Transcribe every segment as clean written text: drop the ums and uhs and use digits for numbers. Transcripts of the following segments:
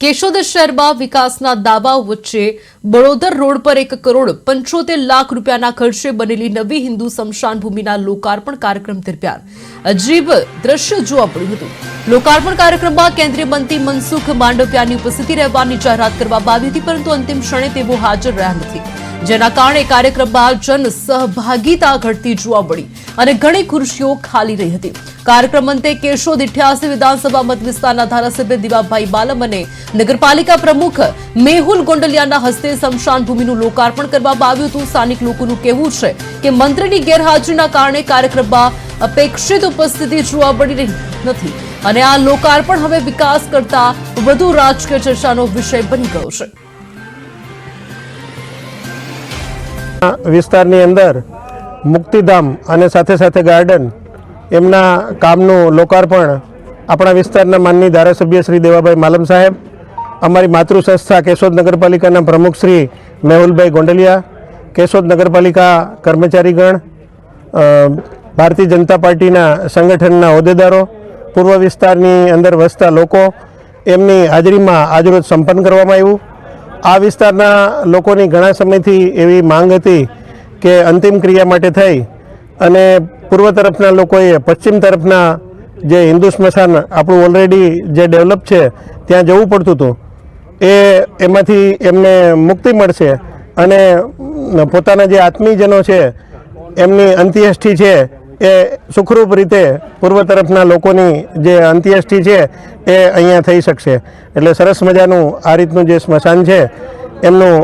કેશોદ શહેરમાં વિકાસના દાવાઓ વચ્ચે બળોદર રોડ પર 1,75,00,000 રૂપિયાના ખર્ચે બનેલી નવી હિન્દુ સ્મશાન ભૂમિના લોકાર્પણ કાર્યક્રમ દરમિયાન અજીબ દ્રશ્ય જોવા મળ્યું હતું। લોકાર્પણ કાર્યક્રમમાં કેન્દ્રીય મંત્રી મનસુખ માંડવિયાની ઉપસ્થિતિ રહેવાની જાહેરાત કરવામાં આવી હતી, પરંતુ અંતિમ ક્ષણે તેઓ હાજર રહ્યા નથી, જેના કારણે કાર્યક્રમમાં જન સહભાગીતા ઘટતી જોવા મળી અને ઘણી ખુરશીઓ ખાલી રહી હતી। કાર્યક્રમ અંતે કેશોદ 88 વિધાનસભા મત વિસ્તારના ધારાસભ્ય દીવાભાઈ બાલમ અને નગરપાલિકા પ્રમુખ મેહુલ ગોંડલિયાના હસ્તે સ્મશાન ભૂમિનું લોકાર્પણ કરવામાં આવ્યું હતું। સ્થાનિક લોકોનું કહેવું છે કે મંત્રીની ગેરહાજરીના કારણે કાર્યક્રમમાં અપેક્ષિત ઉપસ્થિતિ જોવા મળી રહી નથી અને આ લોકાર્પણ હવે વિકાસ કરતા વધુ રાજકીય ચર્ચાનો વિષય બની ગયો છે। વિસ્તારની અંદર મુક્તિધામ અને સાથે સાથે ગાર્ડન એમના કામનું લોકાર્પણ આપણા વિસ્તારના માનનીય ધારાસભ્ય શ્રી દેવાભાઈ માલમ સાહેબ, અમારી માતૃ સંસ્થા કેશોદ નગરપાલિકાના પ્રમુખ શ્રી મેહુલભાઈ ગોંડલિયા, કેશોદ નગરપાલિકા કર્મચારીગણ, ભારતીય જનતા પાર્ટીના સંગઠનના હોદ્દેદારો, પૂર્વ વિસ્તારની અંદર વસતા લોકો, એમની હાજરીમાં આજરોજ સંપન્ન કરવામાં આવ્યું। આ વિસ્તારના લોકોની ઘણા સમયથી એવી માંગ હતી કે અંતિમ ક્રિયા માટે થઈ અને પૂર્વ તરફના લોકોએ પશ્ચિમ તરફના જે હિન્દુ સ્મશાન આપણું ઓલરેડી જે ડેવલપ છે ત્યાં જવું પડતું હતું, એમાંથી એમને મુક્તિ મળશે અને પોતાના જે આત્મીયજનો છે એમની અંત્યેષ્ટિ છે એ સુખરૂપ રીતે પૂર્વ તરફના લોકોની જે અંત્યેષ્ટિ છે એ અહીંયા થઈ શકશે। એટલે સરસ મજાનું આ રીતનું જે સ્મશાન છે એમનું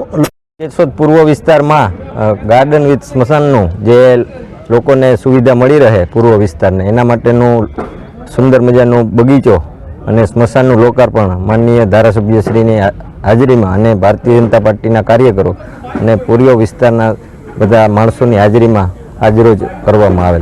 કેશોદ પૂર્વ વિસ્તારમાં ગાર્ડન વિથ સ્મશાનનું જે લોકોને સુવિધા મળી રહે પૂર્વ વિસ્તારને, એના માટેનું સુંદર મજાનું બગીચો અને સ્મશાનનું લોકાર્પણ માનનીય ધારાસભ્યશ્રીની હાજરીમાં અને ભારતીય જનતા પાર્ટીના કાર્યકરો અને પૂર્વ વિસ્તારના બધા માણસોની હાજરીમાં આજરોજ કરવામાં આવેલ।